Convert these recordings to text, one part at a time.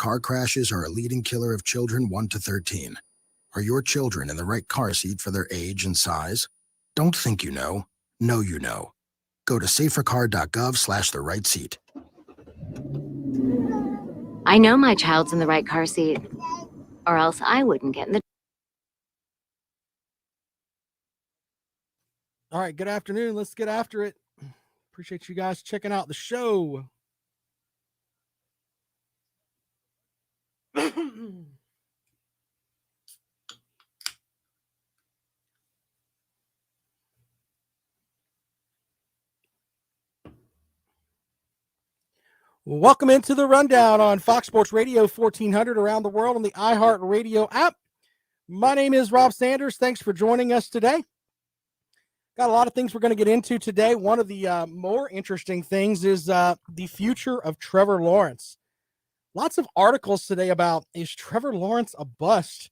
car crashes are a leading killer of children 1 to 13. Are your children in the right car seat for their age and size? Don't think you know. Know you know. Go to safercar.gov/the right seat. I know my child's in the right car seat, or else I wouldn't get in the... All right, good afternoon. Let's get after it. Appreciate you guys checking out the show. Welcome into the rundown on Fox Sports Radio 1400 around the world on the iHeartRadio app. My name is Rob Sanders. Thanks for joining us today. Got a lot of things we're going to get into today. One of the more interesting things is the future of Trevor Lawrence. Lots of articles today about, is Trevor Lawrence a bust?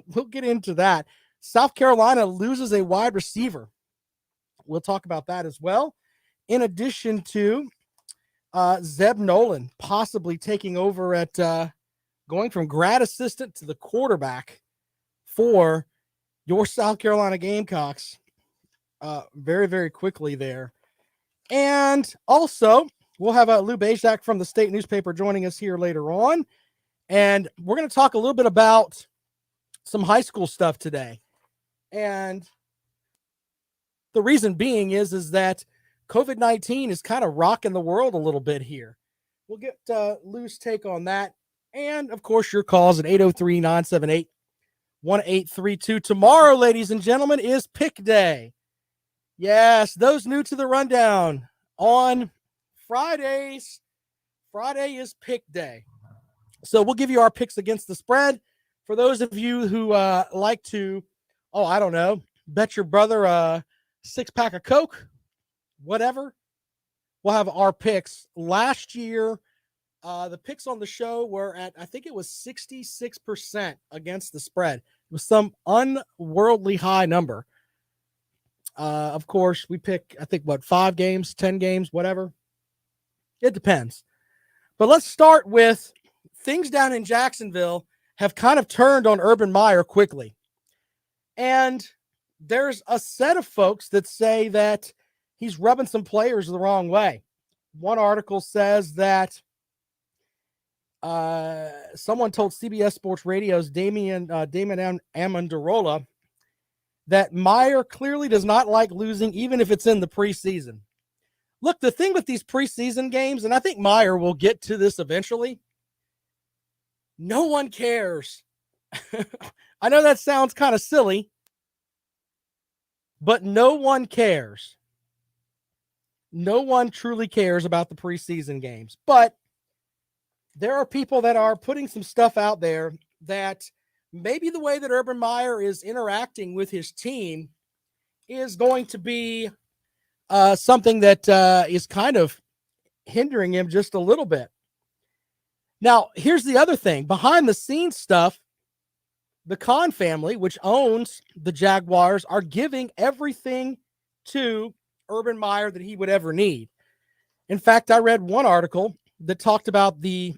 We'll get into that. South Carolina loses a wide receiver. We'll talk about that as well. In addition to Zeb Nolan possibly taking over at going from grad assistant to the quarterback for your South Carolina Gamecocks very, very quickly there. And also, we'll have Lou Bezjak from the State newspaper joining us here later on. And we're going to talk a little bit about some high school stuff today. And the reason being is that COVID-19 is kind of rocking the world a little bit here. We'll get Lou's take on that. And, of course, your calls at 803-978-1832. Tomorrow, ladies and gentlemen, is pick day. Yes, those new to the rundown, on Fridays, Friday is pick day. So we'll give you our picks against the spread. For those of you who like to, bet your brother a 6-pack of Coke, whatever, we'll have our picks. Last year, the picks on the show were at, I think it was 66% against the spread. It was some unworldly high number. Of course, we pick, 5 games, 10 games, whatever. It depends. But let's start with things down in Jacksonville have kind of turned on Urban Meyer quickly. And there's a set of folks that say that he's rubbing some players the wrong way. One article says that someone told CBS Sports Radio's Damon Amendola that Meyer clearly does not like losing, even if it's in the preseason. Look, the thing with these preseason games, and I think Meyer will get to this eventually, no one cares. I know that sounds kind of silly, but no one cares. No one truly cares about the preseason games. But there are people that are putting some stuff out there that maybe the way that Urban Meyer is interacting with his team is going to be something that is kind of hindering him just a little bit. Now, here's the other thing. Behind the scenes stuff, the Khan family, which owns the Jaguars, are giving everything to Urban Meyer that he would ever need. In fact, I read one article that talked about the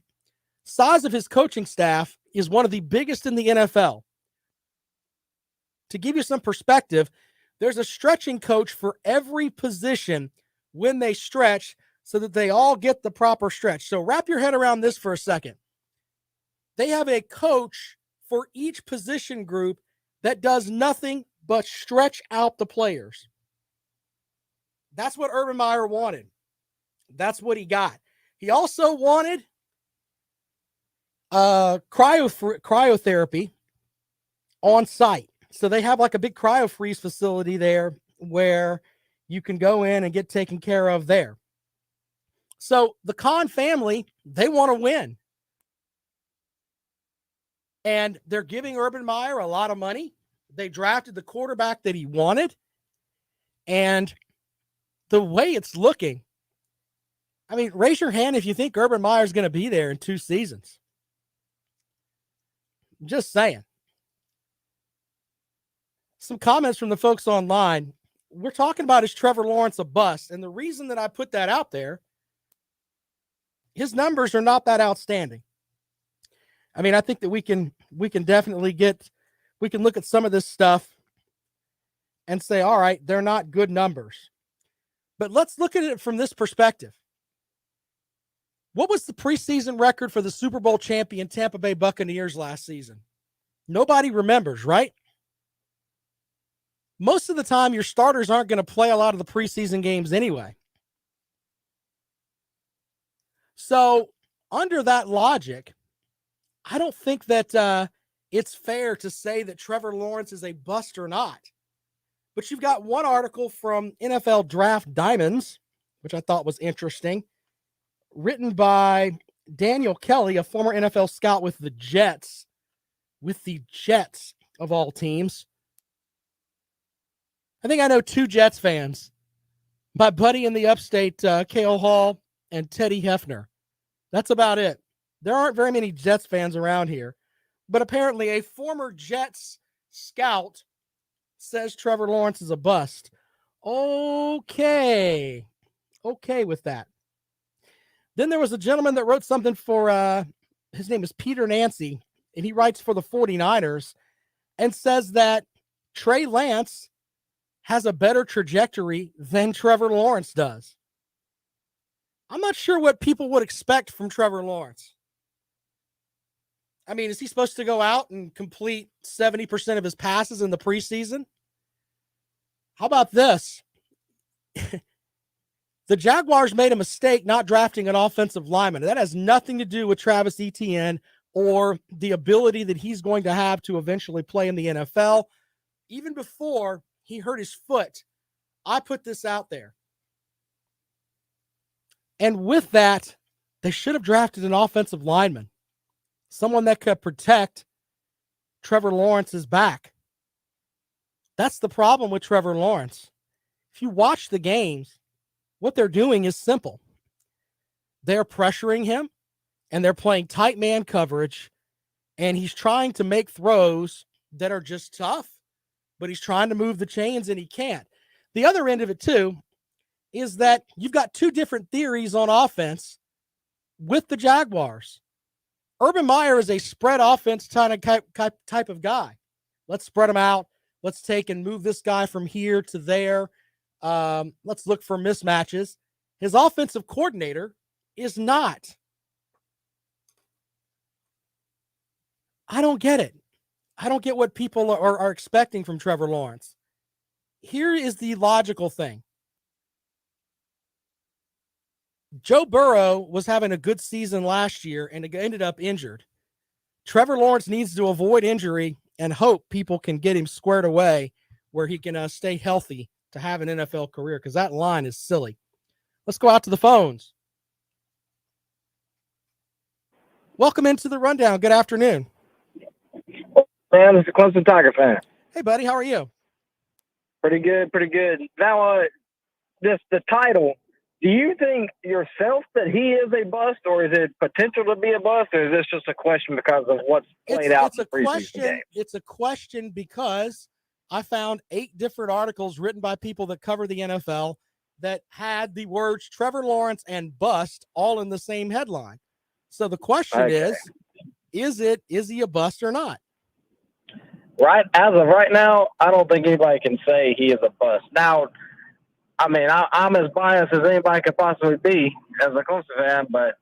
size of his coaching staff is one of the biggest in the NFL. To give you some perspective, there's a stretching coach for every position when they stretch so that they all get the proper stretch. So wrap your head around this for a second. They have a coach for each position group that does nothing but stretch out the players. That's what Urban Meyer wanted. That's what he got. He also wanted cryotherapy on site. So they have like a big cryo-freeze facility there where you can go in and get taken care of there. So the Khan family, they want to win. And they're giving Urban Meyer a lot of money. They drafted the quarterback that he wanted. And the way it's looking, I mean, raise your hand if you think Urban Meyer is going to be there in 2 seasons. Just saying. Some comments from the folks online. We're talking about, is Trevor Lawrence a bust? And the reason that I put that out there, his numbers are not that outstanding. I mean, I think that we can definitely we can look at some of this stuff and say, all right, they're not good numbers. But let's look at it from this perspective. What was the preseason record for the Super Bowl champion Tampa Bay Buccaneers last season? Nobody remembers, right? Most of the time, your starters aren't going to play a lot of the preseason games anyway. So, under that logic, I don't think that it's fair to say that Trevor Lawrence is a bust or not. But you've got one article from NFL Draft Diamonds, which I thought was interesting, written by Daniel Kelly, a former NFL scout with the Jets of all teams. I think I know two Jets fans, my buddy in the upstate, Cale Hall, and Teddy Hefner. That's about it. There aren't very many Jets fans around here, but apparently a former Jets scout says Trevor Lawrence is a bust. Okay with that. Then there was a gentleman that wrote something for, his name is Peter Nancy, and he writes for the 49ers and says that Trey Lance has a better trajectory than Trevor Lawrence does. I'm not sure what people would expect from Trevor Lawrence. I mean, is he supposed to go out and complete 70% of his passes in the preseason? How about this? The Jaguars made a mistake not drafting an offensive lineman. That has nothing to do with Travis Etienne or the ability that he's going to have to eventually play in the NFL. Even before he hurt his foot, I put this out there. And with that, they should have drafted an offensive lineman, someone that could protect Trevor Lawrence's back. That's the problem with Trevor Lawrence. If you watch the games, what they're doing is simple. They're pressuring him, and they're playing tight man coverage, and he's trying to make throws that are just tough, but he's trying to move the chains, and he can't. The other end of it, too, is that you've got two different theories on offense with the Jaguars. Urban Meyer is a spread offense type of guy. Let's spread them out. Let's take and move this guy from here to there. Let's look for mismatches. His offensive coordinator is not. I don't get it. I don't get what people are expecting from Trevor Lawrence. Here is the logical thing. Joe Burrow was having a good season last year and ended up injured. Trevor Lawrence needs to avoid injury and hope people can get him squared away where he can stay healthy to have an NFL career, because that line is silly. Let's go out to the phones. Welcome into the rundown. Good afternoon. Man, this is a Clemson Tiger fan. Hey, buddy. How are you? Pretty good. Now, the title, do you think yourself that he is a bust, or is it potential to be a bust, or is this just a question because of what's played out in the preseason games? It's a question because I found 8 different articles written by people that cover the NFL that had the words Trevor Lawrence and bust all in the same headline. So the question is he a bust or not? Right, as of right now, I don't think anybody can say he is a bust. Now, I mean, I'm as biased as anybody could possibly be as a Clemson fan, but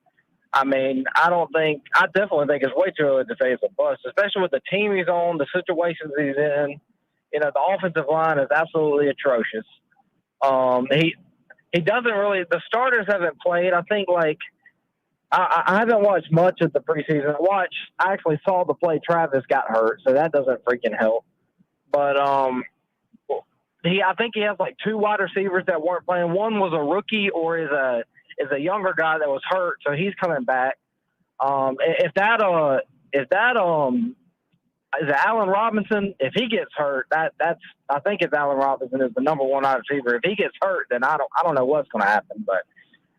I mean, I definitely think it's way too early to say it's a bust, especially with the team he's on, the situations he's in. You know, the offensive line is absolutely atrocious. He doesn't really, the starters haven't played. I think, like, I haven't watched much of the preseason. I actually saw the play Travis got hurt, so that doesn't freaking help. But I think he has like 2 wide receivers that weren't playing. One was a rookie or is a younger guy that was hurt, so he's coming back. Is it Allen Robinson? If he gets hurt, I think it's Allen Robinson is the number 1 wide receiver. If he gets hurt, then I don't know what's going to happen. But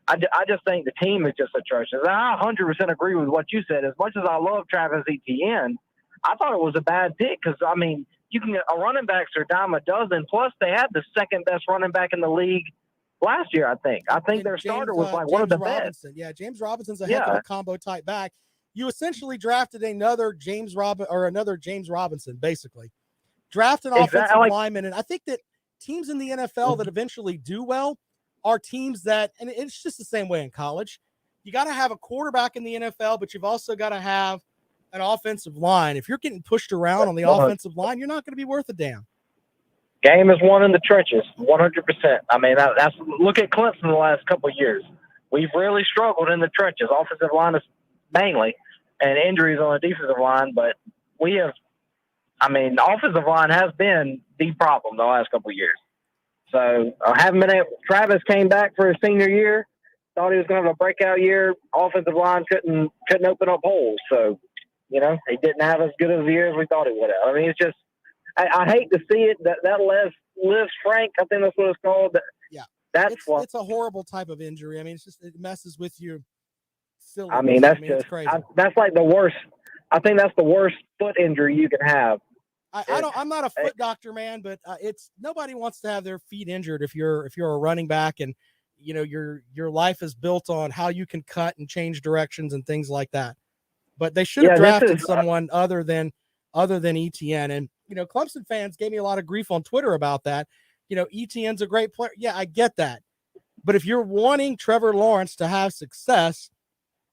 I just think the team is just atrocious. And I 100% agree with what you said. As much as I love Travis Etienne, I thought it was a bad pick because, I mean, you can get a running backs are a dime a dozen. Plus, they had the second best running back in the league last year, I think. I think their starter was like one of the best. Yeah, James Robinson's a heck of a combo type back. you essentially drafted another James Robinson, basically. Draft an offensive lineman. And I think that teams in the NFL that eventually do well are teams that, and it's just the same way in college. You got to have a quarterback in the NFL, but you've also got to have an offensive line. If you're getting pushed around on the offensive line, you're not going to be worth a damn. Game is won in the trenches, 100%. I mean, that's look at Clemson the last couple of years. We've really struggled in the trenches, offensive line is mainly, and injuries on the defensive line. But we have, I mean, the offensive line has been the problem the last couple of years. So Travis came back for his senior year, thought he was going to have a breakout year. Offensive line couldn't open up holes. So, he didn't have as good of a year as we thought he would have. I mean, it's just, I hate to see it. That Liz Frank, I think that's what it's called. Yeah, it's a horrible type of injury. I mean, it messes with you. I mean, it's crazy. That's like the worst. I think that's the worst foot injury you can have. I'm not a foot doctor, man, but nobody wants to have their feet injured if you're a running back, and your life is built on how you can cut and change directions and things like that. But they should have drafted someone other than ETN. And Clemson fans gave me a lot of grief on Twitter about that. ETN's a great player. Yeah, I get that. But if you're wanting Trevor Lawrence to have success,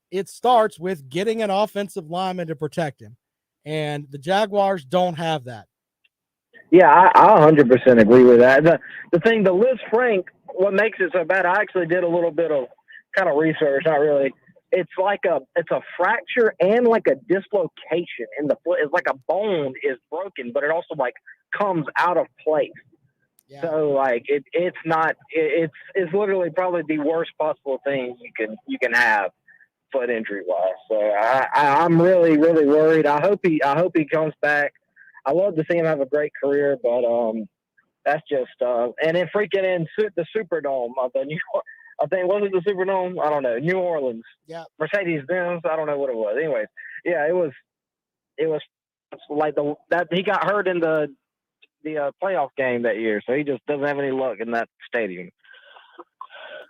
it starts with getting an offensive lineman to protect him. And the Jaguars don't have that. Yeah, I 100% agree with that. The thing, the Liz Frank, what makes it so bad, I actually did a little bit of kind of research, not really. It's a fracture and like a dislocation in the foot. It's like a bone is broken, but it also like comes out of place. Yeah. So like it's literally probably the worst possible thing you can have foot injury wise. So I'm really, really worried. I hope he comes back. I love to see him have a great career, but that's just and then freaking in the Superdome of the New York. I think, was it the Superdome? I don't know. New Orleans. Yeah. Mercedes-Benz. I don't know what it was. Anyways, yeah, it was like that he got hurt in the playoff game that year, so he just doesn't have any luck in that stadium.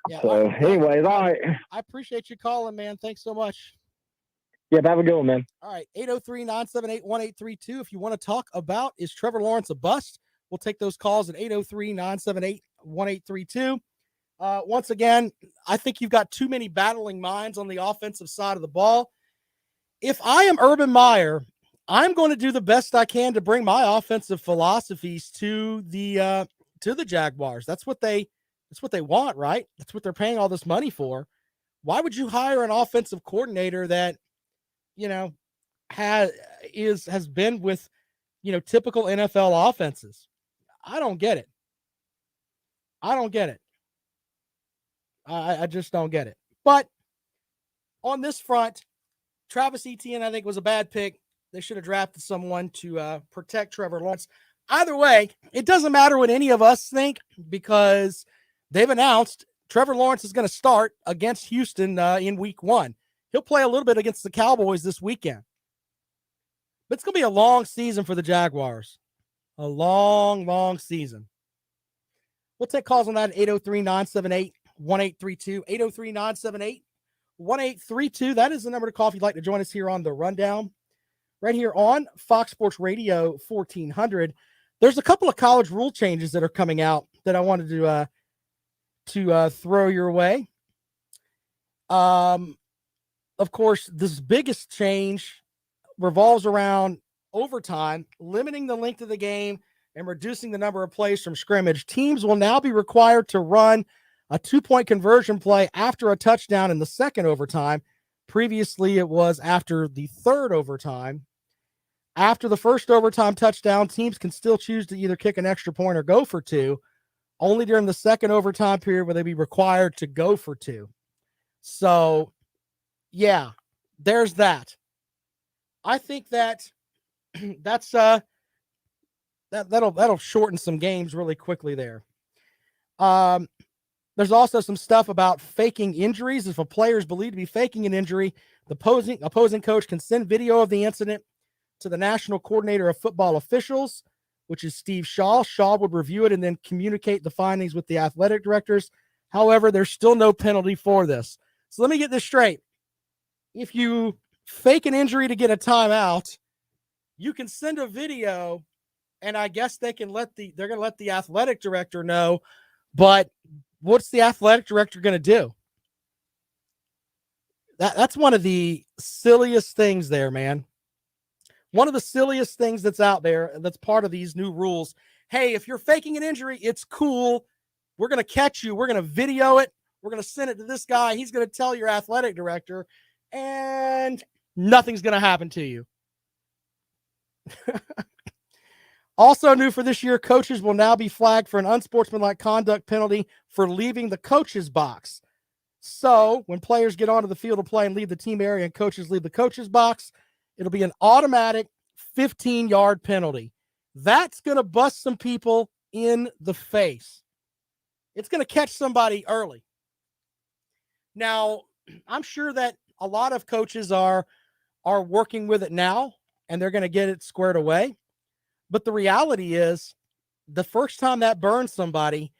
Yeah, so, anyways, all right. I appreciate you calling, man. Thanks so much. Yeah, have a good one, man. All right, 803-978-1832. If you want to talk about, is Trevor Lawrence a bust? We'll take those calls at 803-978-1832. Once again, I think you've got too many battling minds on the offensive side of the ball. If I am Urban Meyer, I'm going to do the best I can to bring my offensive philosophies to the Jaguars. That's what they want, right? That's what they're paying all this money for. Why would you hire an offensive coordinator that, has been with, typical NFL offenses? I don't get it. I just don't get it. But on this front, Travis Etienne, I think, was a bad pick. They should have drafted someone to protect Trevor Lawrence. Either way, it doesn't matter what any of us think, because they've announced Trevor Lawrence is going to start against Houston in week 1. He'll play a little bit against the Cowboys this weekend. But it's going to be a long season for the Jaguars. A long, long season. We'll take calls on that at 803-978-1832. 803-978-1832. That is the number to call if you'd like to join us here on The Rundown. Right here on Fox Sports Radio 1400. There's a couple of college rule changes that are coming out that I wanted to throw your way. Of course, this biggest change revolves around overtime, limiting the length of the game and reducing the number of plays from scrimmage. Teams will now be required to run a 2-point conversion play after a touchdown in the second overtime. Previously, it was after the third overtime. After the first overtime touchdown, teams can still choose to either kick an extra point or go for 2. Only during the second overtime period will they be required to go for 2. So, yeah, there's that. I think that'll shorten some games really quickly there. There's also some stuff about faking injuries. If a player is believed to be faking an injury, the opposing coach can send video of the incident to the National Coordinator of Football Officials, which is Steve Shaw. Shaw would review it and then communicate the findings with the athletic directors. However, there's still no penalty for this. So let me get this straight. If you fake an injury to get a timeout, you can send a video, and I guess they're going to let the athletic director know, but what's the athletic director going to do? That's one of the silliest things there, man. One of the silliest things that's out there, that's part of these new rules. Hey, if you're faking an injury, it's cool. We're going to catch you. We're going to video it. We're going to send it to this guy. He's going to tell your athletic director, and nothing's going to happen to you. Also new for this year, coaches will now be flagged for an unsportsmanlike conduct penalty for leaving the coach's box. So when players get onto the field of play and leave the team area and coaches leave the coach's box, it'll be an automatic 15-yard penalty. That's going to bust some people in the face. It's going to catch somebody early. Now, I'm sure that a lot of coaches are working with it now, and they're going to get it squared away. But the reality is, the first time that burns somebody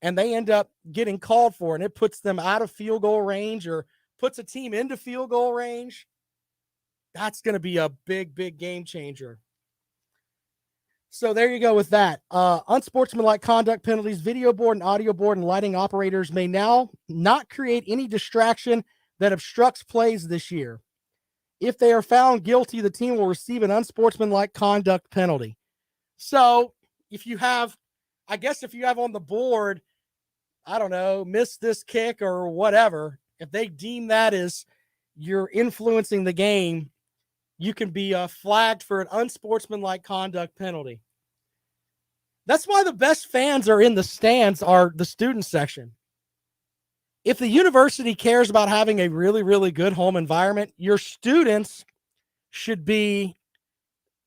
and they end up getting called for, and it puts them out of field goal range or puts a team into field goal range, that's going to be a big, big game changer. So there you go with that. Unsportsmanlike conduct penalties, video board and audio board and lighting operators may now not create any distraction that obstructs plays this year. If they are found guilty, the team will receive an unsportsmanlike conduct penalty. So if you have on the board, I don't know, miss this kick or whatever, if they deem that as you're influencing the game, you can be flagged for an unsportsmanlike conduct penalty. That's why the best fans are in the stands, are the student section. If the university cares about having a really, really good home environment, your students should be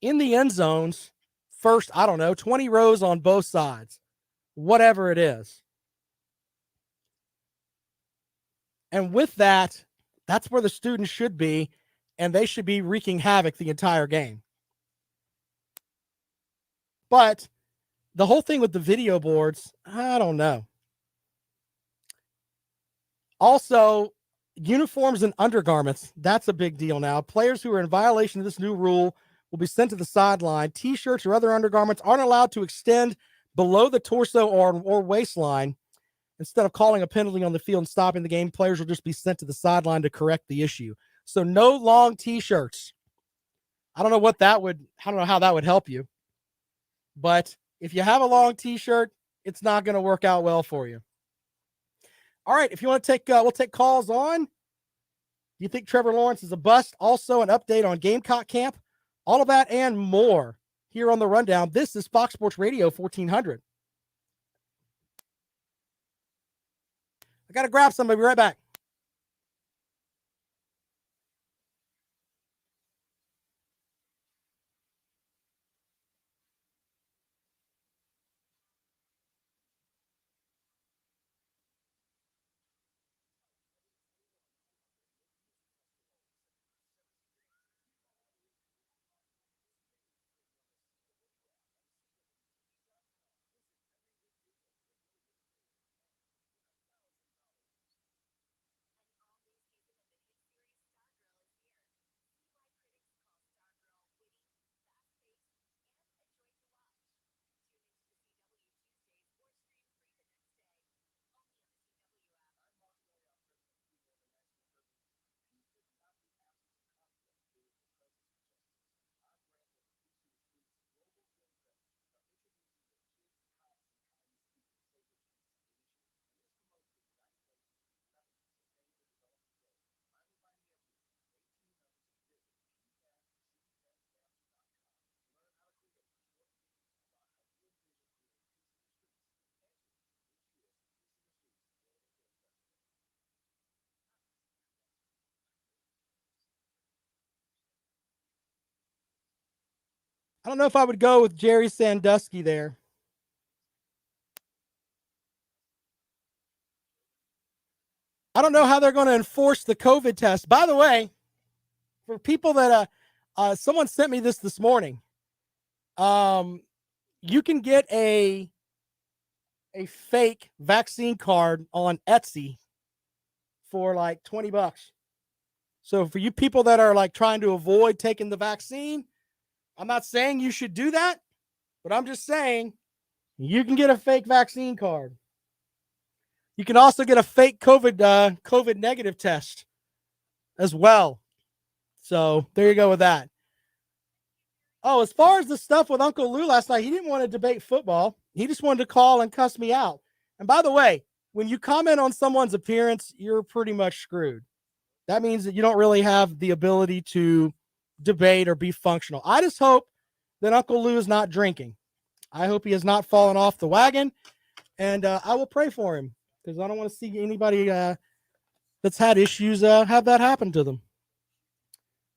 in the end zones first, 20 rows on both sides, whatever it is. And with that, that's where the students should be, and they should be wreaking havoc the entire game. But the whole thing with the video boards, I don't know. Also, uniforms and undergarments, that's a big deal now. Players who are in violation of this new rule will be sent to the sideline. T-shirts or other undergarments aren't allowed to extend below the torso or waistline. Instead of calling a penalty on the field and stopping the game, players will just be sent to the sideline to correct the issue. So no long T-shirts. I don't know how that would help you. But if you have a long T-shirt, it's not going to work out well for you. All right, if you want to take, we'll take calls on. Do you think Trevor Lawrence is a bust? Also, an update on Gamecock camp. All of that and more here on the Rundown. This is Fox Sports Radio 1400. I got to grab somebody. Be right back. I don't know if I would go with Jerry Sandusky there. I don't know how they're going to enforce the COVID test. By the way, for people that someone sent me this morning, you can get a fake vaccine card on Etsy for like $20. So for you people that are like trying to avoid taking the vaccine, I'm not saying you should do that, but I'm just saying you can get a fake vaccine card. You can also get a fake COVID negative test as well. So there you go with that. Oh, as far as the stuff with Uncle Lou last night, he didn't want to debate football. He just wanted to call and cuss me out. And by the way, when you comment on someone's appearance, you're pretty much screwed. That means that you don't really have the ability to debate or be functional. I just hope that Uncle Lou is not drinking. I hope he has not fallen off the wagon. And I will pray for him because I don't want to see anybody that's had issues have that happen to them.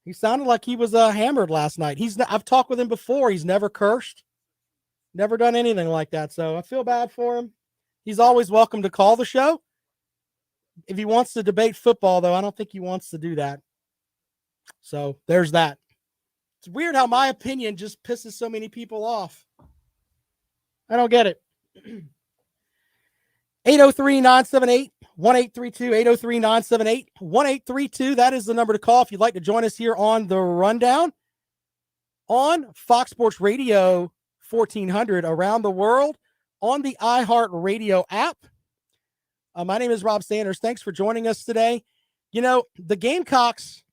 He sounded like he was hammered last night. I've talked with him before. He's never cursed, never done anything like that. So I feel bad for him. He's always welcome to call the show. If he wants to debate football, though, I don't think he wants to do that. So there's that. It's weird how my opinion just pisses so many people off. I don't get it. 803-978-1832, 803-978-1832. That is the number to call if you'd like to join us here on The Rundown on Fox Sports Radio 1400 around the world on the iHeartRadio app. My name is Rob Sanders. Thanks for joining us today. You know, the Gamecocks,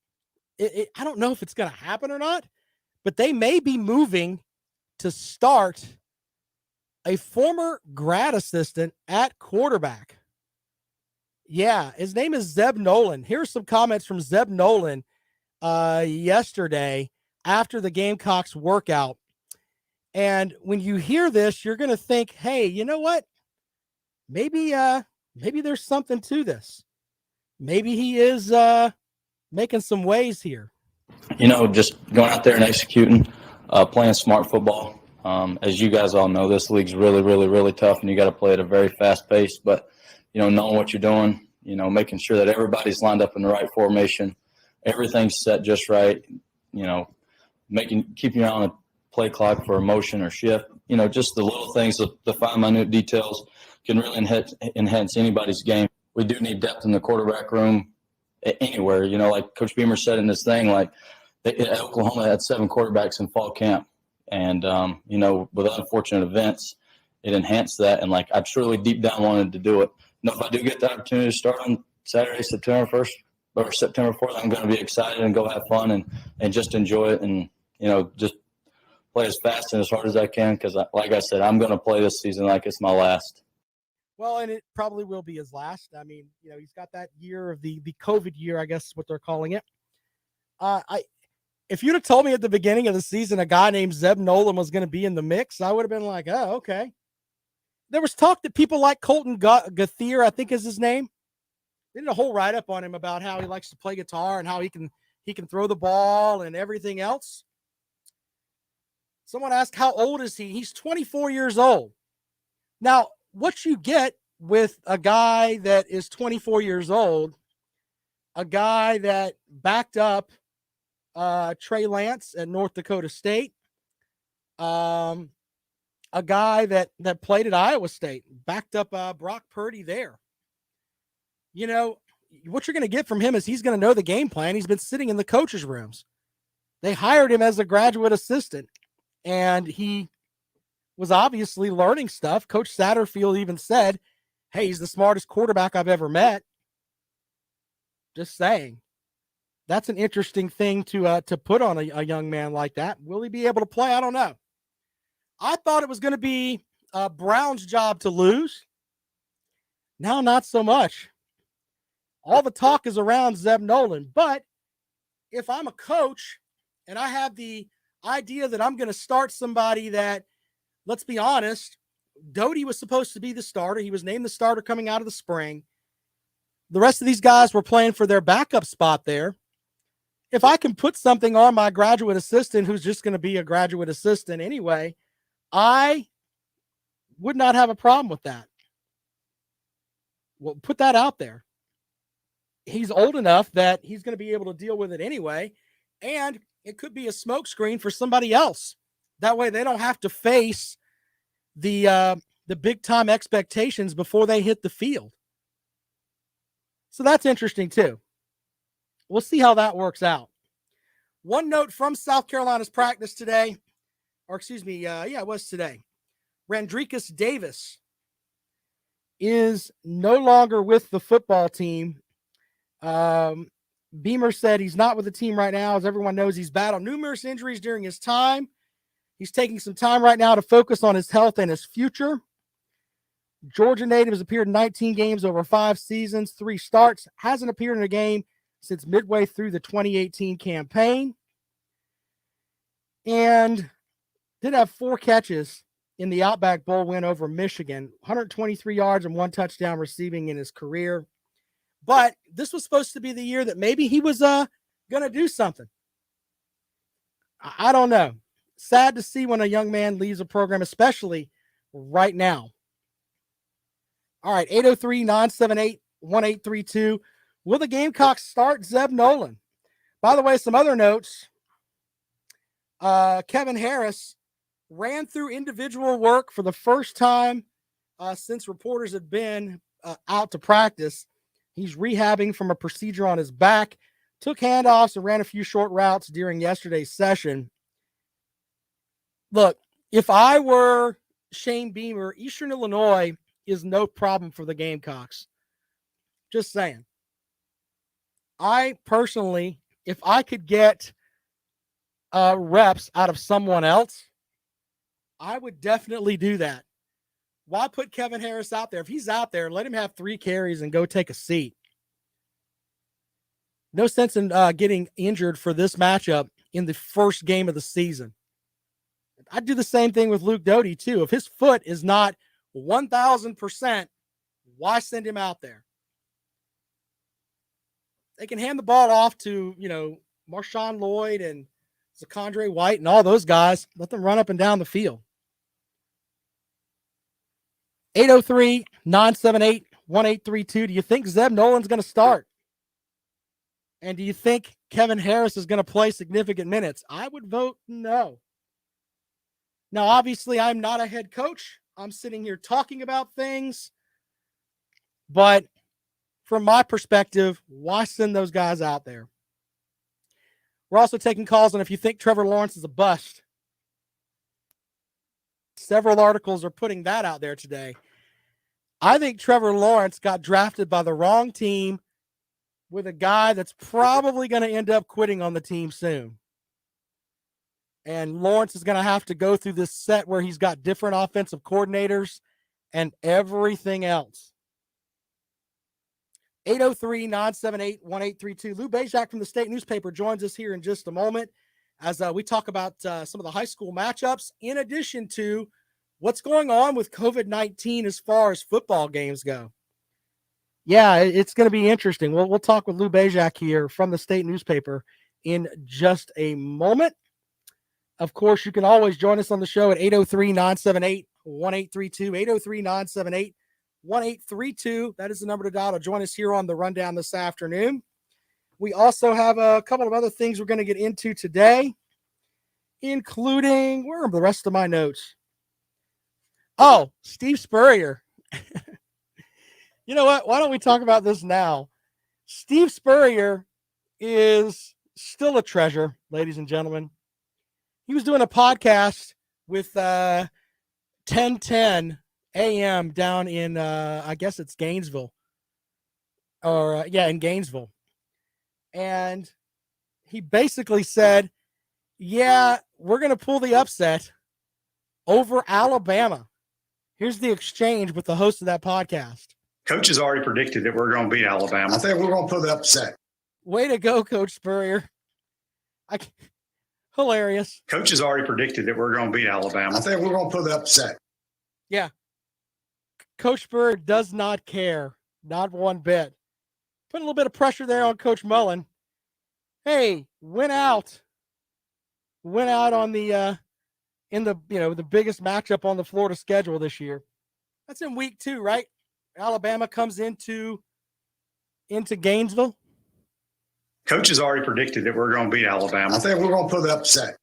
I don't know if it's going to happen or not, but they may be moving to start a former grad assistant at quarterback. Yeah, his name is Zeb Nolan. Here's some comments from Zeb Nolan yesterday after the Gamecocks workout. And when you hear this, you're going to think, hey, you know what? Maybe there's something to this. Maybe he is making some waves here. You know, just going out there and executing, playing smart football. As you guys all know, this league's really, really, really tough, and you got to play at a very fast pace. But, you know, knowing what you're doing, you know, making sure that everybody's lined up in the right formation, everything's set just right, you know, keeping you on a play clock for a motion or shift. You know, just the little things, the fine, minute details can really enhance anybody's game. We do need depth in the quarterback room anywhere. You know, like Coach Beamer said in this thing, like Oklahoma had 7 quarterbacks in fall camp. And, you know, with unfortunate events, it enhanced that. And, like, I truly deep down wanted to do it. You know, if I do get the opportunity to start on Saturday, September 1st or September 4th, I'm going to be excited and go have fun and just enjoy it and, you know, just play as fast and as hard as I can because, like I said, I'm going to play this season like it's my last. Well, and it probably will be his last. I mean, you know, he's got that year of the COVID year, I guess is what they're calling it. If you'd have told me at the beginning of the season a guy named Zeb Nolan was going to be in the mix, I would have been like, oh, okay. There was talk that people like Colton Gauthier, I think is his name. They did a whole write-up on him about how he likes to play guitar and how he can throw the ball and everything else. Someone asked, how old is he? He's 24 years old. Now, what you get with a guy that is 24 years old, a guy that backed up Trey Lance at North Dakota State, a guy that played at Iowa State, backed up Brock Purdy there. You know, what you're going to get from him is he's going to know the game plan. He's been sitting in the coaches' rooms. They hired him as a graduate assistant, and he was obviously learning stuff. Coach Satterfield even said, hey, he's the smartest quarterback I've ever met. Just saying. That's an interesting thing to put on a young man like that. Will he be able to play? I don't know. I thought it was going to be Brown's job to lose. Now, not so much. All the talk is around Zeb Nolan. But if I'm a coach and I have the idea that I'm going to start somebody that, let's be honest, Doty was supposed to be the starter. He was named the starter coming out of the spring. The rest of these guys were playing for their backup spot there. If I can put something on my graduate assistant who's just going to be a graduate assistant anyway, I would not have a problem with that. Well, put that out there. He's old enough that he's going to be able to deal with it anyway, and it could be a smokescreen for somebody else. That way they don't have to face the big-time expectations before they hit the field. So that's interesting too. we'll see how that works out. One note from South Carolina's practice today, or excuse me, it was today. Randricus Davis is no longer with the football team. Beamer said he's not with the team right now. As everyone knows, he's battled numerous injuries during his time. He's taking some time right now to focus on his health and his future. Georgia native has appeared in 19 games over 5 seasons, 3 starts, hasn't appeared in a game since midway through the 2018 campaign, and did have 4 catches in the Outback Bowl win over Michigan, 123 yards and 1 touchdown receiving in his career. But this was supposed to be the year that maybe he was going to do something. I don't know. Sad to see when a young man leaves a program, especially right now. All right, 803-978-1832. Will the Gamecocks start Zeb Nolan? By the way, some other notes. Kevin Harris ran through individual work for the first time since reporters had been out to practice. He's rehabbing from a procedure on his back, took handoffs and ran a few short routes during yesterday's session. Look, if I were Shane Beamer, Eastern Illinois is no problem for the Gamecocks. Just saying. I personally, if I could get reps out of someone else, I would definitely do that. Why put Kevin Harris out there? If he's out there, let him have 3 carries and go take a seat. No sense in getting injured for this matchup in the first game of the season. I'd do the same thing with Luke Doty, too. If his foot is not 1,000%, why send him out there? They can hand the ball off to, Marshawn Lloyd and Zakondre White and all those guys. Let them run up and down the field. 803-978-1832. Do you think Zeb Nolan's going to start? And do you think Kevin Harris is going to play significant minutes? I would vote no. Now, obviously, I'm not a head coach. I'm sitting here talking about things. But from my perspective, why send those guys out there? We're also taking calls on if you think Trevor Lawrence is a bust. Several articles are putting that out there today. I think Trevor Lawrence got drafted by the wrong team with a guy that's probably going to end up quitting on the team soon. And Lawrence is going to have to go through this set where he's got different offensive coordinators and everything else. 803-978-1832. Lou Bezjak from the State Newspaper joins us here in just a moment as we talk about some of the high school matchups, in addition to what's going on with COVID-19 as far as football games go. Yeah, it's going to be interesting. We'll talk with Lou Bezjak here from the State Newspaper in just a moment. Of course, you can always join us on the show at 803-978-1832, 803-978-1832. That is the number to dial to join us here on the Rundown this afternoon. We also have a couple of other things we're going to get into today, including, where are the rest of my notes? Oh, Steve Spurrier. You know what? Why don't we talk about this now? Steve Spurrier is still a treasure, ladies and gentlemen. He was doing a podcast with 1010 a.m. down in, I guess it's Gainesville. In Gainesville. And he basically said, yeah, we're going to pull the upset over Alabama. Here's the exchange with the host of that podcast. Coach has already predicted that we're going to beat Alabama. I think we're going to pull the upset. Way to go, Coach Spurrier. Hilarious. Coach has already predicted that we're going to beat Alabama. I think we're going to pull the upset. Yeah. Coach Spurrier does not care. Not one bit. Put a little bit of pressure there on Coach Mullen. Hey, went out on the the biggest matchup on the Florida schedule this year. That's in week 2, right? Alabama comes into Gainesville. Coach has already predicted that we're going to beat Alabama. I think we're going to pull the upset.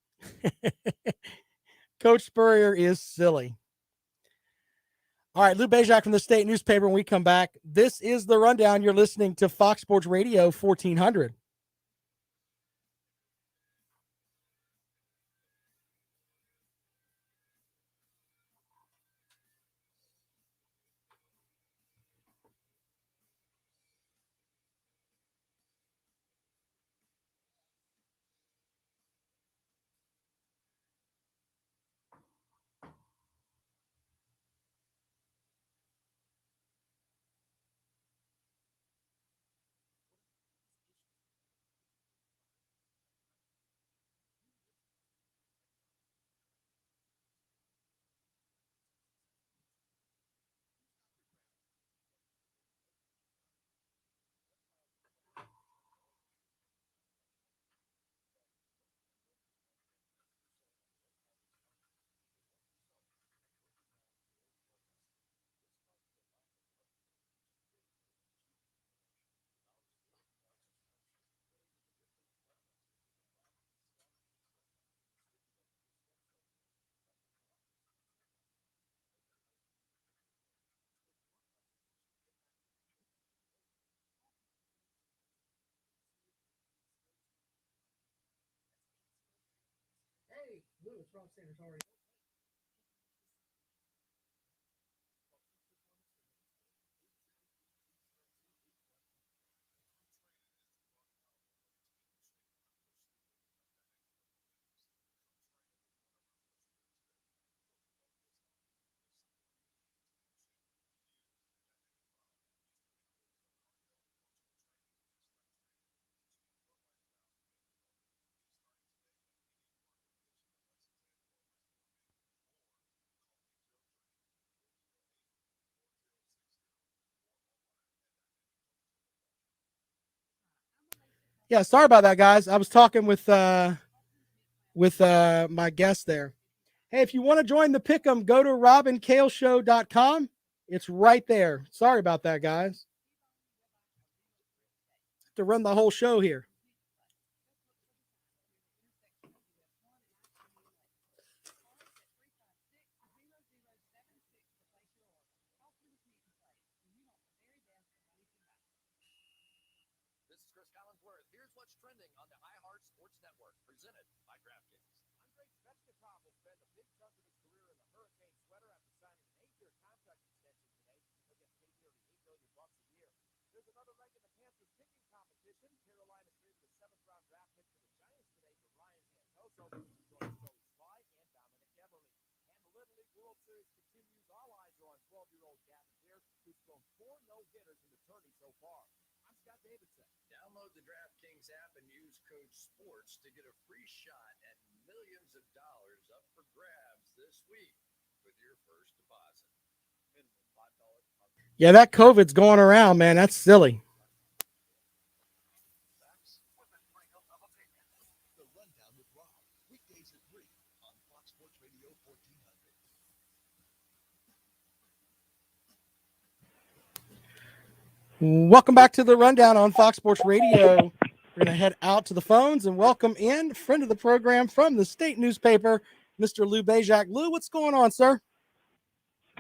Coach Spurrier is silly. All right, Lou Bezjak from the State Newspaper. When we come back, this is the Rundown. You're listening to Fox Sports Radio 1400. Yeah, sorry about that, guys. I was talking with my guest there. Hey, if you want to join the pick'em, go to robandkaleshow.com. It's right there. Sorry about that, guys. To run the whole show here. This is Chris Collinsworth. Here's what's trending on the iHeart Sports Network, presented by DraftKings. Andrei Svechnikov will spend a big chunk of his career in the Hurricane sweater after signing an 8-year contract extension today. He'll get paid nearly $8 million a year. There's another leg in the Panthers picking competition. Carolina traded a 7th-round draft pick to the Giants today for Ryan Santoso, joins Joey Sly and Dominic Everly. And the Little League World Series continues. All eyes are on 12-year-old Gavin Pierce, who's thrown 4 no-hitters in the tourney so far. I'm Scott Davidson. Download the DraftKings app and use code SPORTS to get a free shot at millions of dollars up for grabs this week with your first deposit. Minimum $5. Yeah, that COVID's going around, man. That's silly. The Rundown with Rob, weekdays at 3 on Fox Sports Radio 1400. Welcome back to the Rundown on Fox Sports Radio. We're going to head out to the phones and welcome in friend of the program from the state newspaper, Mr. Lou Bezjak. Lou, what's going on, sir?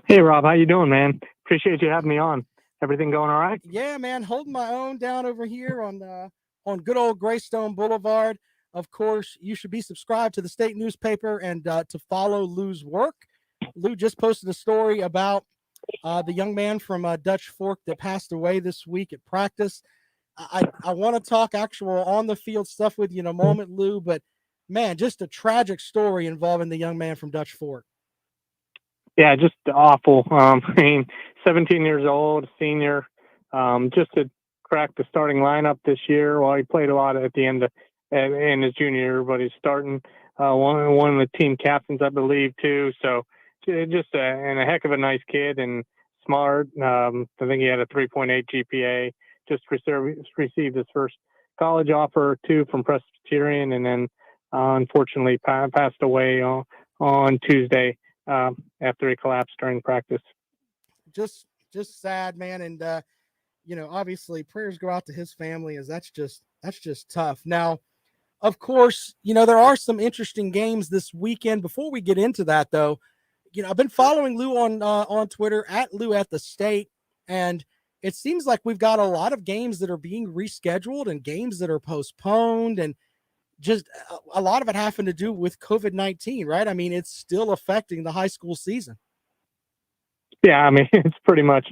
Hey, Rob. How you doing, man? Appreciate you having me on. Everything going all right? Yeah, man. Holding my own down over here on good old Greystone Boulevard. Of course, you should be subscribed to the state newspaper and to follow Lou's work. Lou just posted a story about the young man from Dutch Fork that passed away this week at practice. I want to talk actual on the field stuff with you in a moment, Lou, but man, just a tragic story involving the young man from Dutch Fork. Yeah, just awful. I mean, 17 years old, senior, just to crack the starting lineup this year. Well, he played a lot at the end in his junior year, but he's starting one of the team captains, I believe, too. So just and a heck of a nice kid and smart. I think he had a 3.8 GPA. Just received his first college offer too from Presbyterian, and then unfortunately passed away on Tuesday after he collapsed during practice. Just sad, man, and obviously prayers go out to his family, as that's just tough. Now, of course, there are some interesting games this weekend. Before we get into that, though, I've been following Lou on Twitter at Lou at the State, and it seems like we've got a lot of games that are being rescheduled and games that are postponed, and just a lot of it having to do with COVID-19, right? I mean, it's still affecting the high school season. Yeah, I mean, it's pretty much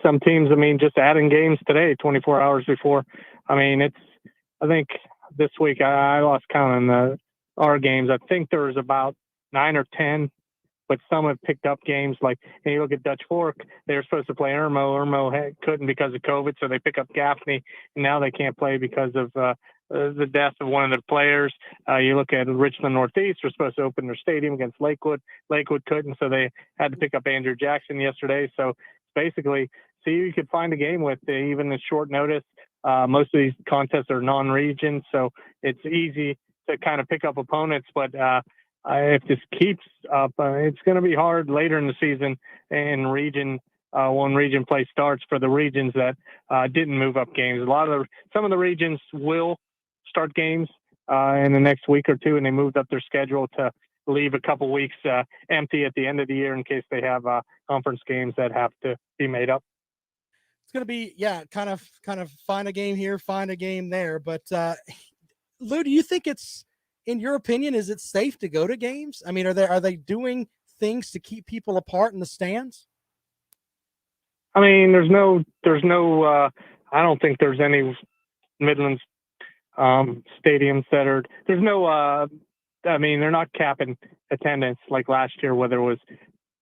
some teams, I mean, just adding games today, 24 hours before. I mean, I think this week I lost count on our games. I think there was about 9 or 10, but some have picked up games. Like, and you look at Dutch Fork, they were supposed to play Irmo. Irmo couldn't because of COVID, so they pick up Gaffney, and now they can't play because of the death of one of the players. You look at Richland Northeast, we're supposed to open their stadium against Lakewood. Lakewood couldn't, so they had to pick up Andrew Jackson yesterday. So basically, see who you could find a game with, even at short notice. Most of these contests are non-region, so it's easy to kind of pick up opponents, but if this keeps up, it's going to be hard later in the season in region when region play starts for the regions that didn't move up games. Some of the regions will start games in the next week or two, and they moved up their schedule to leave a couple weeks empty at the end of the year in case they have conference games that have to be made up. It's going to be, kind of find a game here, find a game there. But Lou, do you think it's in your opinion, is it safe to go to games? I mean, are they doing things to keep people apart in the stands? I mean, there's no. I don't think there's any Midlands stadiums that are. There's no. I mean, they're not capping attendance like last year, whether it was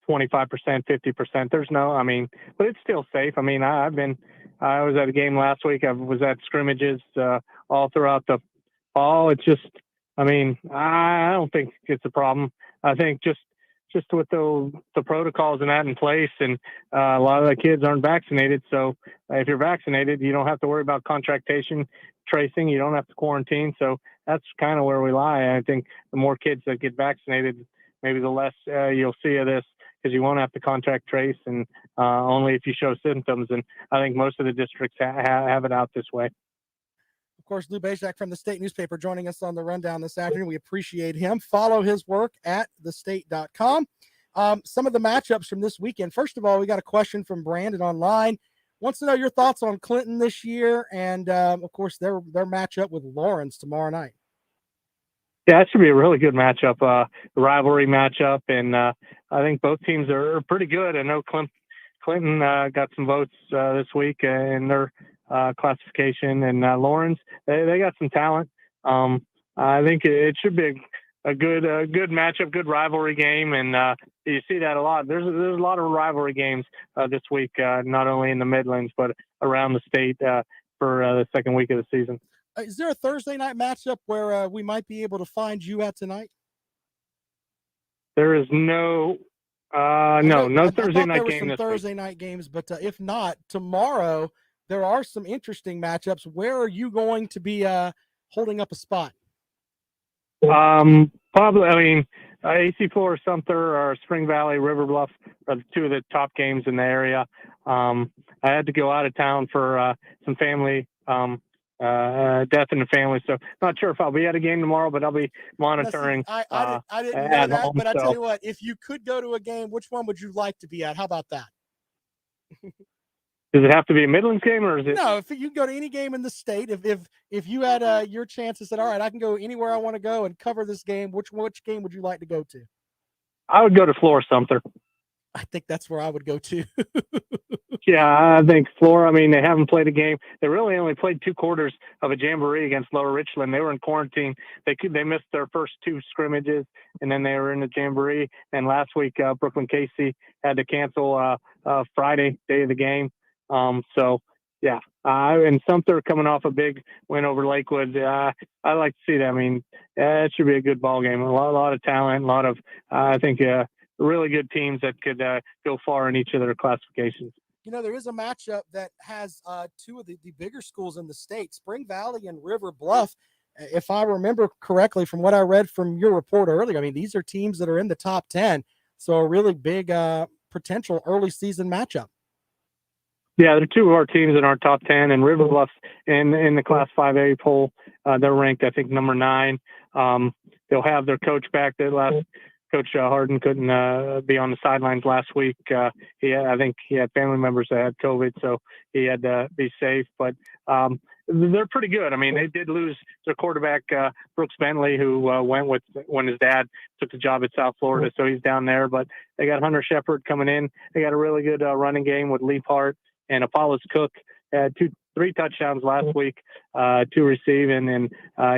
25%, 50%. There's no. I mean, but it's still safe. I mean, I was at a game last week. I was at scrimmages all throughout the fall. It's just. I mean, I don't think it's a problem. I think just with the protocols and that in place, and a lot of the kids aren't vaccinated. So if you're vaccinated, you don't have to worry about contractation tracing. You don't have to quarantine. So that's kind of where we lie. I think the more kids that get vaccinated, maybe the less you'll see of this, because you won't have to contact trace, and only if you show symptoms. And I think most of the districts have it out this way. Of course, Lou Bezjak from the State newspaper joining us on the rundown this afternoon. We appreciate him. Follow his work at thestate.com. Some of the matchups from this weekend. First of all, we got a question from Brandon online. Wants to know your thoughts on Clinton this year, and of course their matchup with Lawrence tomorrow night. Yeah, it should be a really good matchup, rivalry matchup, and I think both teams are pretty good. I know Clinton got some votes this week in their classification, and Lawrence, they got some talent. I think it should be a good matchup, good rivalry game, and you see that a lot. There's a lot of rivalry games this week, not only in the Midlands but around the state for the second week of the season. Is there a Thursday night matchup where we might be able to find you at tonight? There is no Thursday night game this Thursday week. night games, but if not, tomorrow there are some interesting matchups. Where are you going to be holding up a spot? Probably. I mean, AC4, Sumter, or Spring Valley, River Bluff are two of the top games in the area. I had to go out of town for some family death in the family, so not sure if I'll be at a game tomorrow, but I'll be monitoring. I didn't know that, home, but I tell you what, if you could go to a game, which one would you like to be at? How about that? Does it have to be a Midlands game, or is it? No, if you go to any game in the state, if you had your chance to say, all right, I can go anywhere I want to go and cover this game, which game would you like to go to? I would go to Flora Sumter. I think that's where I would go to. Yeah, I think Flora. I mean, they haven't played a game. They really only played 2 quarters of a jamboree against Lower Richland. They were in quarantine. They missed their first 2 scrimmages, and then they were in the jamboree. And last week, Brooklyn Casey had to cancel Friday, day of the game. So yeah, and Sumter coming off a big win over Lakewood. I like to see that. I mean, it should be a good ball game. A lot of talent, a lot of I think really good teams that could go far in each of their classifications. You know, there is a matchup that has 2 of the bigger schools in the state, Spring Valley and River Bluff. If I remember correctly from what I read from your report earlier, I mean, these are teams that are in the top 10. So a really big potential early season matchup. Yeah, they're 2 of our teams in our top 10, and River Bluff's in the Class 5A poll. They're ranked, I think, number 9. They'll have their coach back. Coach Harden couldn't be on the sidelines last week. I think he had family members that had COVID, so he had to be safe. But they're pretty good. I mean, they did lose their quarterback, Brooks Bentley, who went with when his dad took the job at South Florida, so he's down there. But they got Hunter Shepard coming in. They got a really good running game with Leaf Hart and Apollos Cook. Had 3 touchdowns last week, 2 receiving, and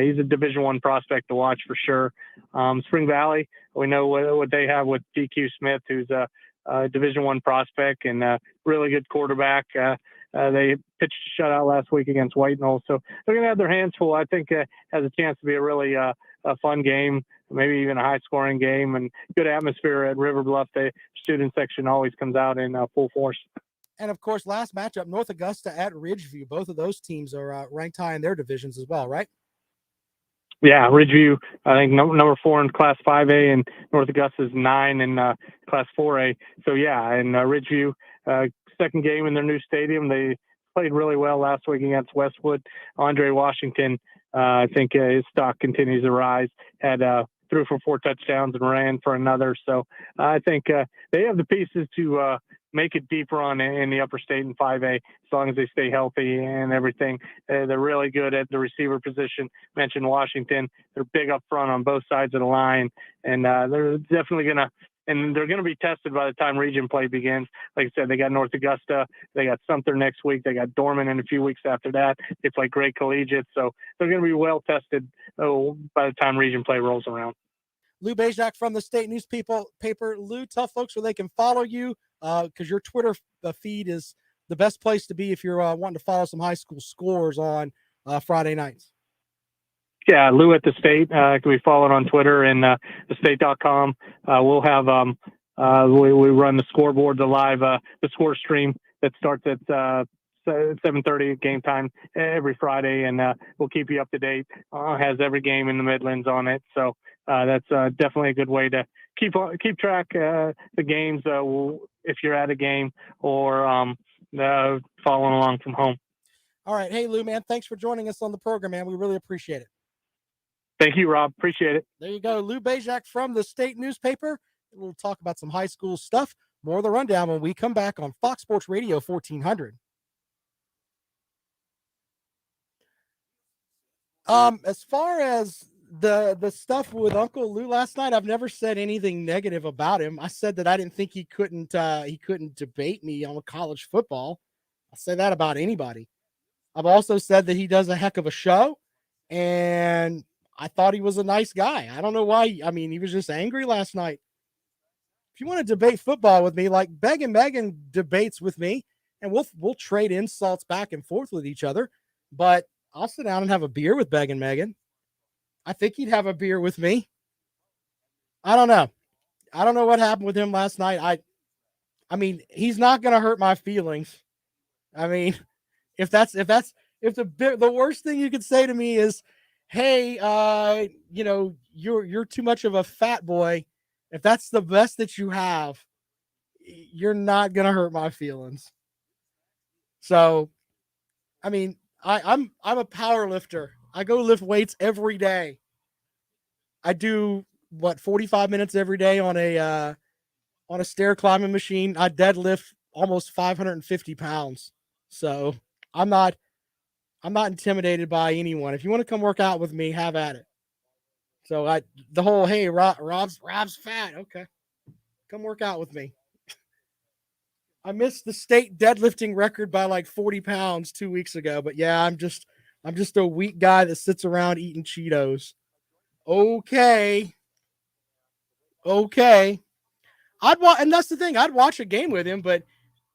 he's a Division I prospect to watch for sure. Spring Valley, we know what they have with DQ Smith, who's a Division I prospect and a really good quarterback. They pitched a shutout last week against White Knoll, so they're going to have their hands full. I think has a chance to be a really a fun game, maybe even a high-scoring game, and good atmosphere at River Bluff. The student section always comes out in full force. And, of course, last matchup, North Augusta at Ridgeview. Both of those teams are ranked high in their divisions as well, right? Yeah, Ridgeview, I think number 4 in Class 5A, and North Augusta is 9 in Class 4A. So, yeah, and Ridgeview, second game in their new stadium. They played really well last week against Westwood. Andre Washington, I think his stock continues to rise, had threw for 4 touchdowns and ran for another. So I think they have the pieces to make a deep run in the upper state in 5A as long as they stay healthy and everything. They're really good at the receiver position. Mentioned Washington. They're big up front on both sides of the line, and they're definitely going to. And they're going to be tested by the time region play begins. Like I said, they got North Augusta. They got Sumter next week. They got Dorman in a few weeks after that. They play Great Collegiate. So they're going to be well tested by the time region play rolls around. Lou Bezjak from the State Newspaper. Lou, tell folks where they can follow you because your Twitter feed is the best place to be if you're wanting to follow some high school scores on Friday nights. Yeah, Lou at the State. Can be followed on Twitter and thestate.com. We'll have we run the scoreboard, the live the score stream that starts at 7:30 at game time every Friday, and we'll keep you up to date. Has every game in the Midlands on it, so that's definitely a good way to keep track the games if you're at a game or following along from home. All right, hey Lou, man, thanks for joining us on the program, man. We really appreciate it. Thank you, Rob. Appreciate it. There you go. Lou Bezjak from the State Newspaper. We'll talk about some high school stuff. More of the rundown when we come back on Fox Sports Radio 1400. As far as the stuff with Uncle Lou last night, I've never said anything negative about him. I said that I didn't think he couldn't debate me on college football. I say that about anybody. I've also said that he does a heck of a show, and I thought he was a nice guy. I don't know why. I mean, he was just angry last night. If you want to debate football with me, like Megan debates with me, and we'll trade insults back and forth with each other. But I'll sit down and have a beer with Megan. I think he'd have a beer with me. I don't know. I don't know what happened with him last night. I mean, he's not going to hurt my feelings. I mean, if the worst thing you could say to me is, hey, you're too much of a fat boy. If that's the best that you have, you're not going to hurt my feelings. So, I mean, I'm a power lifter. I go lift weights every day. I do 45 minutes every day on a stair climbing machine. I deadlift almost 550 pounds. So I'm not intimidated by anyone. If you want to come work out with me, have at it. So hey, Rob's fat. Okay. Come work out with me. I missed the state deadlifting record by like 40 pounds 2 weeks ago, but yeah, I'm just a weak guy that sits around eating Cheetos. Okay. And that's the thing. I'd watch a game with him, but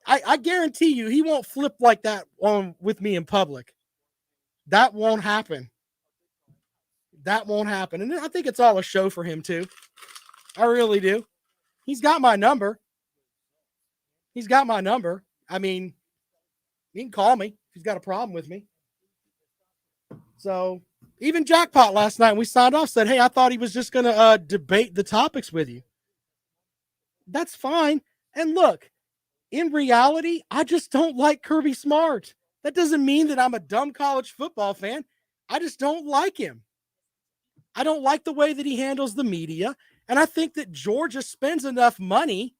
I guarantee you he won't flip like that with me in public. That won't happen. And I think it's all a show for him too. I really do. He's got my number. I mean, he can call me if he's got a problem with me. So even Jackpot last night, when we signed off, said, hey, I thought he was just going to debate the topics with you. That's fine. And look, in reality, I just don't like Kirby Smart. That doesn't mean that I'm a dumb college football fan. I just don't like him. I don't like the way that he handles the media. And I think that Georgia spends enough money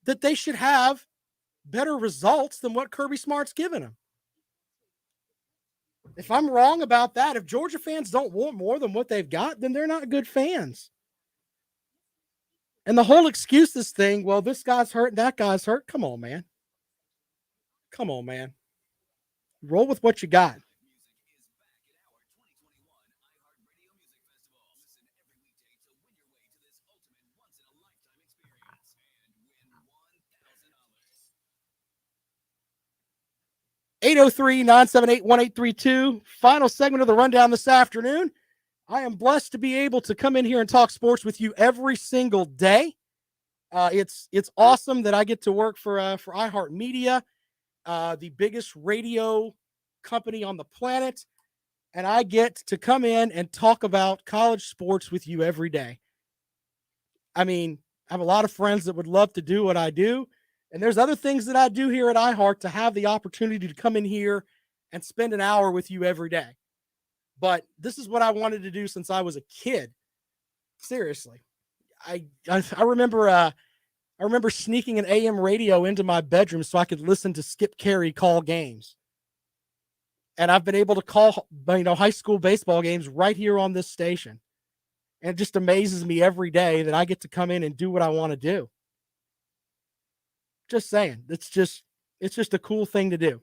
that they should have better results than what Kirby Smart's given them. If I'm wrong about that, if Georgia fans don't want more than what they've got, then they're not good fans. And the whole excuses thing, well, this guy's hurt and that guy's hurt. Come on, man. Roll with what you got. (803-978-1832). Final segment of the rundown this afternoon. I am blessed to be able to come in here and talk sports with you every single day. It's awesome that I get to work for iHeartMedia, the biggest radio company on the planet, and I get to come in and talk about college sports with you every day. I mean, I have a lot of friends that would love to do what I do, and there's other things that I do here at iHeart to have the opportunity to come in here and spend an hour with you every day. But this is what I wanted to do since I was a kid. Seriously. I remember I remember sneaking an AM radio into my bedroom so I could listen to Skip Carey call games. And I've been able to call, high school baseball games right here on this station. And it just amazes me every day that I get to come in and do what I want to do. Just saying. It's just a cool thing to do.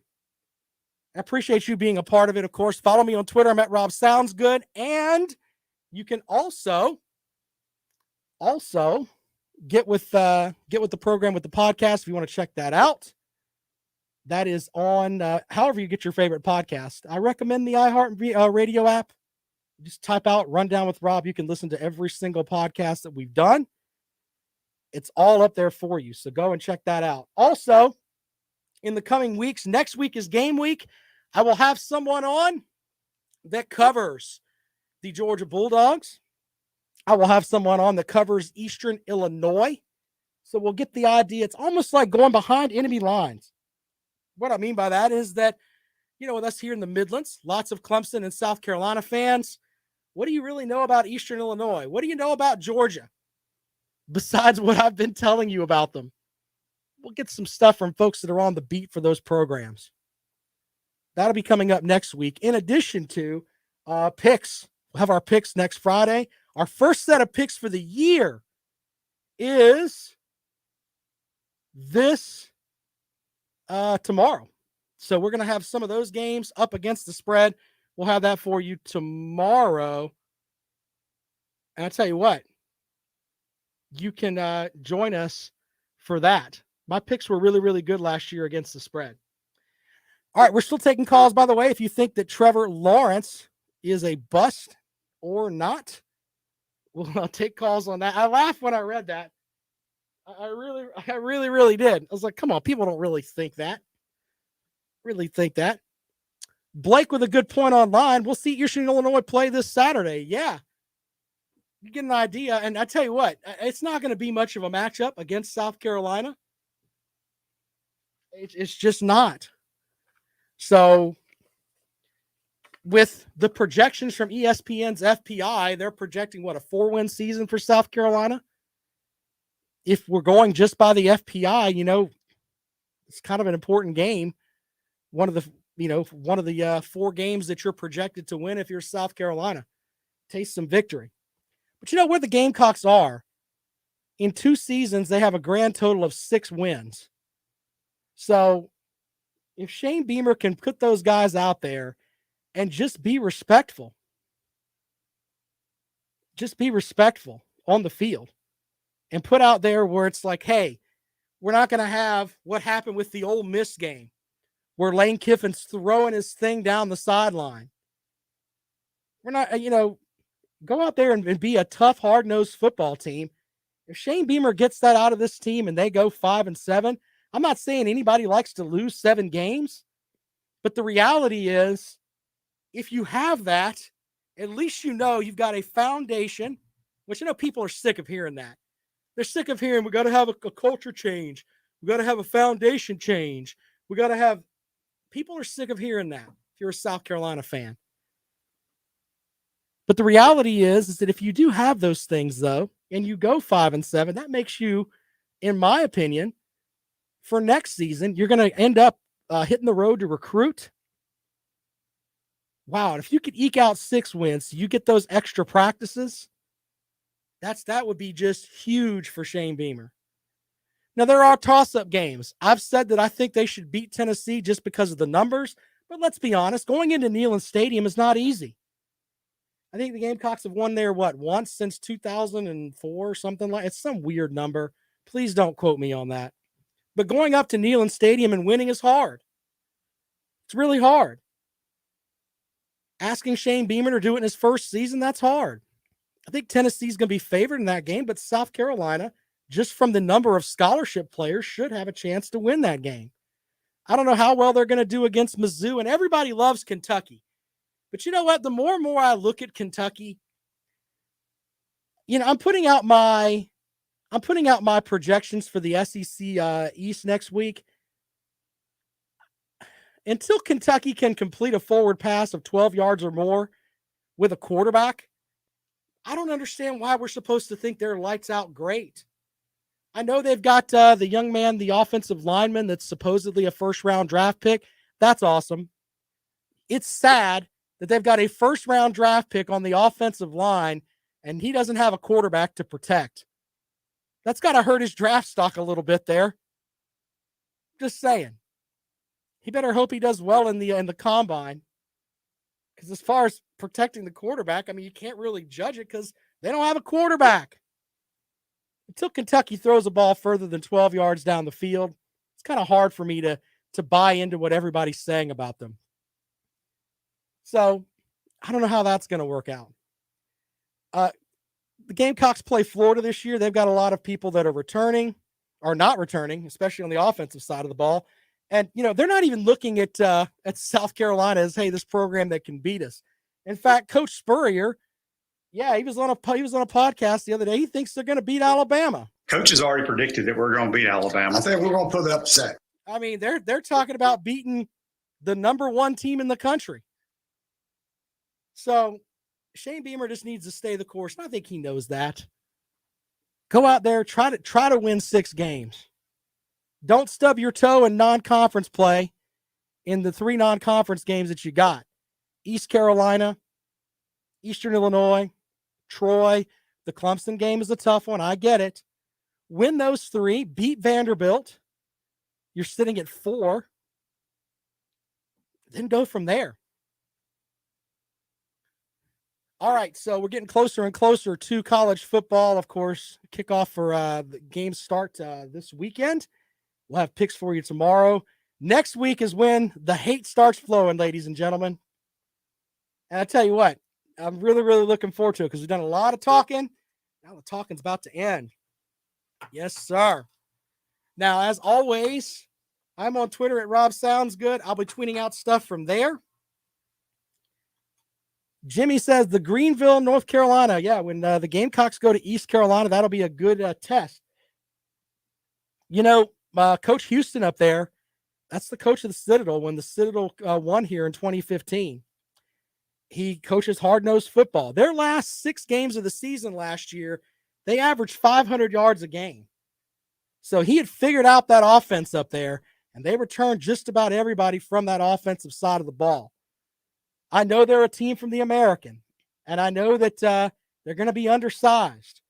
I appreciate you being a part of it, of course. Follow me on Twitter. I'm at Rob Sounds Good. And you can also get with the program with the podcast if you want to check that out. That is on however you get your favorite podcast. I recommend the iHeart Radio app. Just type out Rundown with Rob. You can listen to every single podcast that we've done. It's all up there for you. So go and check that out. Also, in the coming weeks, next week is game week. I will have someone on that covers the Georgia Bulldogs. I will have someone on that covers Eastern Illinois. So we'll get the idea. It's almost like going behind enemy lines. What I mean by that is that, with us here in the Midlands, lots of Clemson and South Carolina fans. What do you really know about Eastern Illinois? What do you know about Georgia? Besides what I've been telling you about them. We'll get some stuff from folks that are on the beat for those programs. That'll be coming up next week. In addition to picks. We'll have our picks next Friday. Our first set of picks for the year is this tomorrow. So we're going to have some of those games up against the spread. We'll have that for you tomorrow. And I'll tell you what, you can join us for that. My picks were really, really good last year against the spread. All right, we're still taking calls, by the way. If you think that Trevor Lawrence is a bust or not, I'll take calls on that. I laughed when I read that. I really did. I was like, come on, people don't really think that. Blake with a good point online. We'll see Eastern Illinois play this Saturday. Yeah. You get an idea. And I tell you what, it's not going to be much of a matchup against South Carolina. It's just not. So with the projections from ESPN's FPI, they're projecting a 4-win season for South Carolina. If we're going just by the FPI, it's kind of an important game. One of the 4 games that you're projected to win if you're South Carolina. Taste some victory. But where the Gamecocks are? In 2 seasons, they have a grand total of 6 wins. So if Shane Beamer can put those guys out there and just be respectful on the field and put out there where it's like, hey, we're not going to have what happened with the Ole Miss game where Lane Kiffin's throwing his thing down the sideline. We're not, go out there and be a tough, hard-nosed football team. If Shane Beamer gets that out of this team and they go 5-7, I'm not saying anybody likes to lose 7 games, but the reality is if you have that, at least you've got a foundation, which people are sick of hearing that. They're sick of hearing we got to have a culture change. We got to have a foundation change. We got to have – people are sick of hearing that if you're a South Carolina fan. But the reality is that if you do have those things, though, and you go 5-7, that makes you, in my opinion, for next season, you're going to end up hitting the road to recruit. Wow, if you could eke out 6 wins, you get those extra practices, that would be just huge for Shane Beamer. Now, there are toss-up games. I've said that I think they should beat Tennessee just because of the numbers, but let's be honest, going into Neyland Stadium is not easy. I think the Gamecocks have won there, once since 2004 or something like it's some weird number. Please don't quote me on that. But going up to Neyland Stadium and winning is hard. It's really hard. Asking Shane Beamer to do it in his first season, that's hard. I think Tennessee's going to be favored in that game, but South Carolina, just from the number of scholarship players, should have a chance to win that game. I don't know how well they're going to do against Mizzou, and everybody loves Kentucky. But you know what? The more and more I look at Kentucky, I'm putting out my projections for the SEC East next week. Until Kentucky can complete a forward pass of 12 yards or more with a quarterback, I don't understand why we're supposed to think they're lights out great. I know they've got the young man, the offensive lineman that's supposedly a first-round draft pick. That's awesome. It's sad that they've got a first-round draft pick on the offensive line, and he doesn't have a quarterback to protect. That's got to hurt his draft stock a little bit there. Just saying. He better hope he does well in the combine. Because as far as protecting the quarterback, I mean, you can't really judge it because they don't have a quarterback. Until Kentucky throws a ball further than 12 yards down the field, it's kind of hard for me to buy into what everybody's saying about them. So I don't know how that's going to work out. The Gamecocks play Florida this year. They've got a lot of people that are returning or not returning, especially on the offensive side of the ball. And, they're not even looking at South Carolina as, hey, this program that can beat us. In fact, Coach Spurrier, he was on a podcast the other day. He thinks they're going to beat Alabama. Coach has already predicted that we're going to beat Alabama. I think we're going to pull the upset. I mean, they're talking about beating the number one team in the country. So Shane Beamer just needs to stay the course. And I think he knows that. Go out there, try to win 6 games. Don't stub your toe in non-conference play in the 3 non-conference games that you got. East Carolina, Eastern Illinois, Troy. The Clemson game is a tough one. I get it. Win those 3. Beat Vanderbilt. You're sitting at 4. Then go from there. All right, so we're getting closer and closer to college football. Of course, kickoff for the games start this weekend. We'll have picks for you tomorrow. Next week is when the hate starts flowing, ladies and gentlemen. And I tell you what, I'm really, really looking forward to it because we've done a lot of talking. Now the talking's about to end. Yes, sir. Now, as always, I'm on Twitter at Rob Sounds Good. I'll be tweeting out stuff from there. Jimmy says the Greenville, North Carolina. Yeah, when the Gamecocks go to East Carolina, that'll be a good test. Coach Houston up there, that's the coach of the Citadel when the Citadel won here in 2015. He coaches hard-nosed football. Their last 6 games of the season last year, they averaged 500 yards a game. So he had figured out that offense up there, and they returned just about everybody from that offensive side of the ball. I know they're a team from the American, and I know that they're going to be undersized.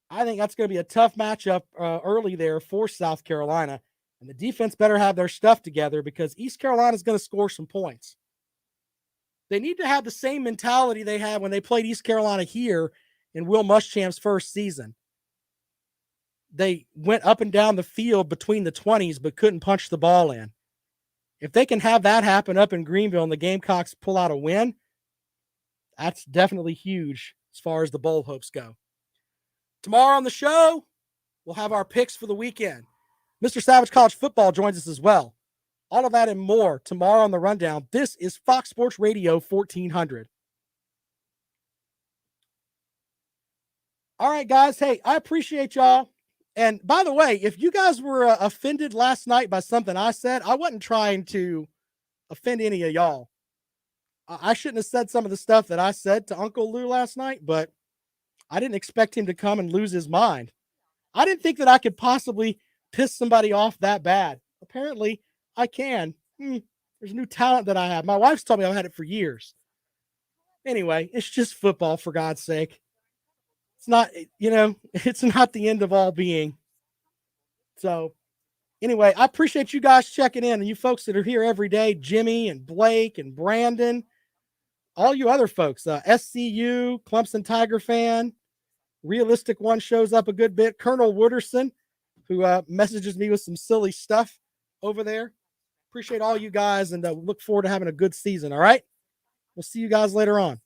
I think that's going to be a tough matchup early there for South Carolina, and the defense better have their stuff together because East Carolina is going to score some points. They need to have the same mentality they had when they played East Carolina here in Will Muschamp's first season. They went up and down the field between the 20s but couldn't punch the ball in. If they can have that happen up in Greenville and the Gamecocks pull out a win, that's definitely huge as far as the bowl hopes go. Tomorrow on the show, we'll have our picks for the weekend. Mr. Savage College Football joins us as well. All of that and more tomorrow on the Rundown. This is Fox Sports Radio 1400. All right, guys. Hey, I appreciate y'all. And by the way, if you guys were offended last night by something I said, I wasn't trying to offend any of y'all. I shouldn't have said some of the stuff that I said to Uncle Lou last night, but I didn't expect him to come and lose his mind. I didn't think that I could possibly piss somebody off that bad. Apparently, I can. There's new talent that I have. My wife's told me I've had it for years. Anyway, it's just football, for God's sake. It's not, it's not the end of all being. So, anyway, I appreciate you guys checking in and you folks that are here every day, Jimmy and Blake and Brandon, all you other folks, SCU, Clemson Tiger fan, Realistic One shows up a good bit, Colonel Wooderson, who messages me with some silly stuff over there. Appreciate all you guys and look forward to having a good season, all right? We'll see you guys later on.